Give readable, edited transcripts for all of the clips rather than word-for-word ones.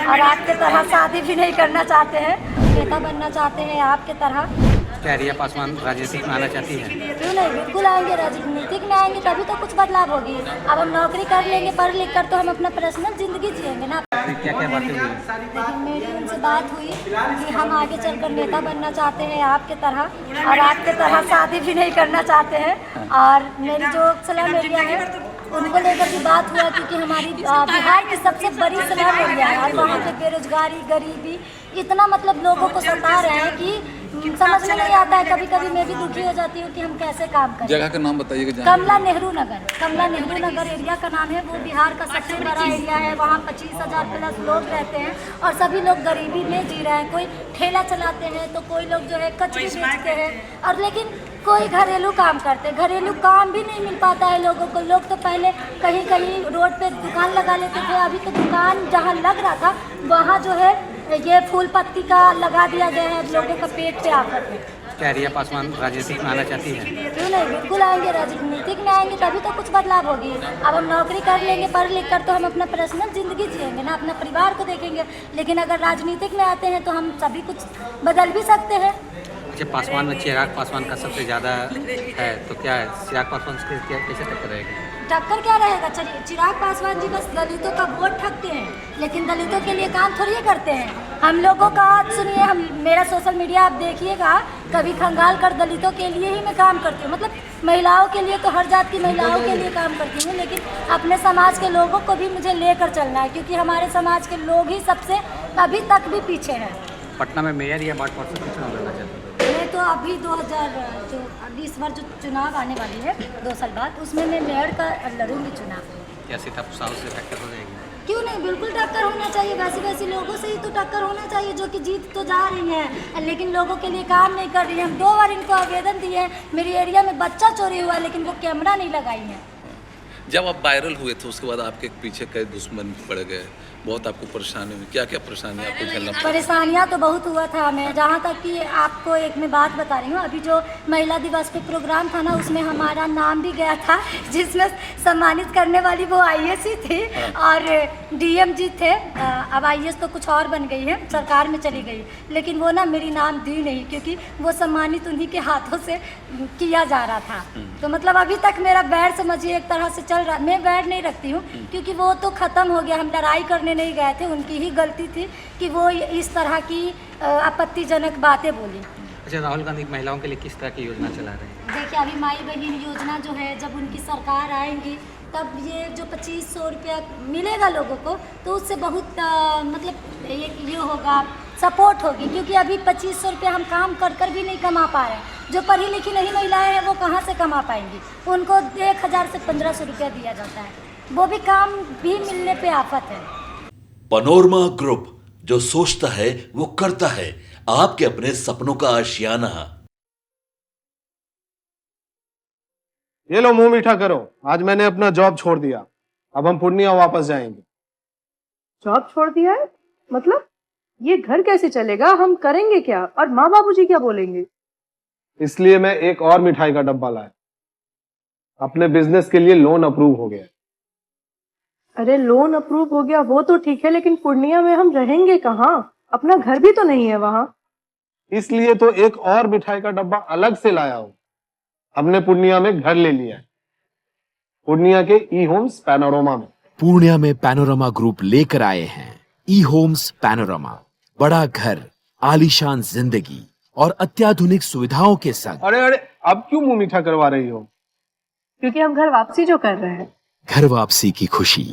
और आपके तरह शादी भी नहीं करना चाहते हैं, नेता बनना चाहते हैं आपके तरह। क्या रिया पासवान राजनीतिक में आना चाहती है? क्यों नहीं, बिल्कुल आएंगे, राजनीतिक में आएंगे तभी तो कुछ बदलाव होगी। अब हम नौकरी कर लेंगे पढ़ लिख कर तो हम अपना पर्सनल जिंदगी जिएंगे ना। क्या क्या बातें हुई? लेकिन मेरी उनसे बात हुई कि हम आगे चलकर नेता बनना चाहते हैं आपके तरह, और आपके तरह शादी भी नहीं करना चाहते हैं। और मेरी जो स्लम एरिया है उनको लेकर भी बात हुआ, क्योंकि हमारी बिहार की सबसे बड़ी स्लम एरिया है और वहाँ पे बेरोजगारी गरीबी इतना मतलब लोगों को सता रहे हैं कि समझ में नहीं आता है। कभी कभी मैं भी दुखी हो जाती हूँ कि हम कैसे काम करें। जगह का नाम बताइएगा। कमला नेहरू नगर, कमला नेहरू नगर एरिया का नाम है। वो बिहार का सबसे बड़ा एरिया है। वहाँ 25,000 प्लस लोग रहते हैं और सभी लोग गरीबी में जी रहे हैं। कोई ठेला चलाते हैं तो कोई लोग जो है कचरी बेचते हैं, और लेकिन कोई घरेलू काम करते हैं। घरेलू काम भी नहीं मिल पाता है लोगों को। लोग तो पहले कहीं कहीं रोड पे दुकान लगा लेते थे, अभी तो दुकान जहाँ लग रहा था वहाँ जो है ये फूल पत्ती का लगा दिया गया है लोगों का पेट पे आकर के। क्या रिया पासवान राजनीतिक में आना चाहती है? क्यों नहीं, बिल्कुल आएंगे, राजनीतिक में आएंगे तभी तो कुछ बदलाव होगी। अब हम नौकरी कर लेंगे पढ़ लिख कर तो हम अपना पर्सनल जिंदगी जिएंगे ना, अपना परिवार को देखेंगे। लेकिन अगर राजनीतिक में आते हैं तो हम सभी कुछ बदल भी सकते हैं। अच्छा, पासवान में चिराग पासवान का सबसे ज़्यादा है, तो क्या है चिराग पासवान से कैसे टक्कर रहेगी? टक्कर क्या रहेगा? चिराग पासवान जी बस दलितों का वोट ठगते हैं, लेकिन दलितों के लिए काम थोड़ी करते हैं। हम लोगों का सुनिए, हम मेरा सोशल मीडिया आप देखिएगा, कभी खंगाल कर दलितों के लिए ही मैं काम करती हूँ। मतलब महिलाओं के लिए तो हर जात की महिलाओं के लिए काम करती हूँ, लेकिन अपने समाज के लोगों को भी मुझे लेकर चलना है, क्योंकि हमारे समाज के लोग ही सबसे अभी तक भी पीछे हैं। पटना में मेयर या वार्ड पार्षद की चुनाव लड़ना चाहते हैं? मैं तो अभी 2020 बार जो चुनाव आने वाली है 2 साल बाद, उसमें मैं मेयर का लड़ूंगी चुनाव। क्या सीता साहू से टक्कर हो जाएगी? क्यों नहीं, बिल्कुल टक्कर होना चाहिए। वैसे वैसे लोगों से ही तो टक्कर होना चाहिए जो कि जीत तो जा रही हैं, लेकिन लोगों के लिए काम नहीं कर रही हैं। हम 2 बार इनको आवेदन दिए हैं। मेरी एरिया में बच्चा चोरी हुआ, लेकिन वो कैमरा नहीं लगाई है। जब आप वायरल हुए थे उसके बाद आपके पीछे कई दुश्मन पड़ गए, बहुत आपको परेशानी हुई। क्या क्या परेशानी आपको झेलना पड़ा? परेशानियां तो बहुत हुआ था हमें। जहाँ तक कि आपको एक मैं बात बता रही हूँ, अभी जो महिला दिवस पे प्रोग्राम था ना, उसमें हमारा नाम भी गया था, जिसमें सम्मानित करने वाली वो IAS ही थी और DM जी थे। अब IAS तो कुछ और बन गई है, सरकार में चली गई, लेकिन वो ना मेरी नाम दी नहीं, क्योंकि वो सम्मानित उन्हीं के हाथों से किया जा रहा था। तो मतलब अभी तक मेरा बैर समझिए एक तरह से चल रहा। मैं बैर नहीं रखती हूँ, क्योंकि वो तो ख़त्म हो गया। हम लड़ाई करने नहीं गए थे, उनकी ही गलती थी कि वो इस तरह की आपत्तिजनक बातें बोली। अच्छा, राहुल गांधी महिलाओं के लिए किस तरह की योजना चला रहे हैं? देखिए, अभी माई बहन योजना जो है, जब उनकी सरकार आएंगी तब ये जो 2500 रुपया मिलेगा लोगों को, तो उससे बहुत मतलब ये होगा, सपोर्ट होगी। क्योंकि अभी 2500 रुपया हम काम कर कर भी नहीं कमा पा रहे हैं। जो पढ़ी लिखी नहीं महिलाएं हैं वो कहाँ से कमा पाएंगी? उनको 1000 से 1500 रुपया दिया जाता है, वो भी काम भी मिलने पे आफत है। पनोरमा ग्रुप, जो सोचता है वो करता है। आपके अपने सपनों का आशियाना। ये लो, मुंह मीठा करो। आज मैंने अपना जॉब छोड़ दिया, अब हम पूर्णिया वापस जाएंगे। जॉब छोड़ दिया है? मतलब ये घर कैसे चलेगा? हम करेंगे क्या? और माँ बाबूजी क्या बोलेंगे? इसलिए मैं एक और मिठाई का डब्बा लाया। अपने बिजनेस के लिए लोन अप्रूव हो गया। अरे लोन अप्रूव हो गया वो तो ठीक है, लेकिन पूर्णिया में हम रहेंगे कहाँ? अपना घर भी तो नहीं है वहाँ। इसलिए तो एक और मिठाई का डब्बा अलग से लाया हूँ। हमने पूर्णिया में घर ले लिया है, पूर्णिया के E-Homes पैनोरमा में। पूर्णिया में पैनोरमा ग्रुप लेकर आए हैं E-Homes पैनोरमा। बड़ा घर, आलीशान जिंदगी और अत्याधुनिक सुविधाओं के संग। अरे अरे, अब क्यों मुंह मीठा करवा रही हो? क्योंकि हम घर वापसी जो कर रहे हैं। घर वापसी की खुशी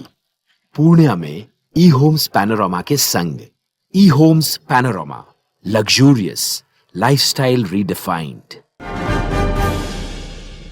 पूर्णिया में E-Homes पैनोरमा के संग। E-Homes panorama, luxurious lifestyle redefined.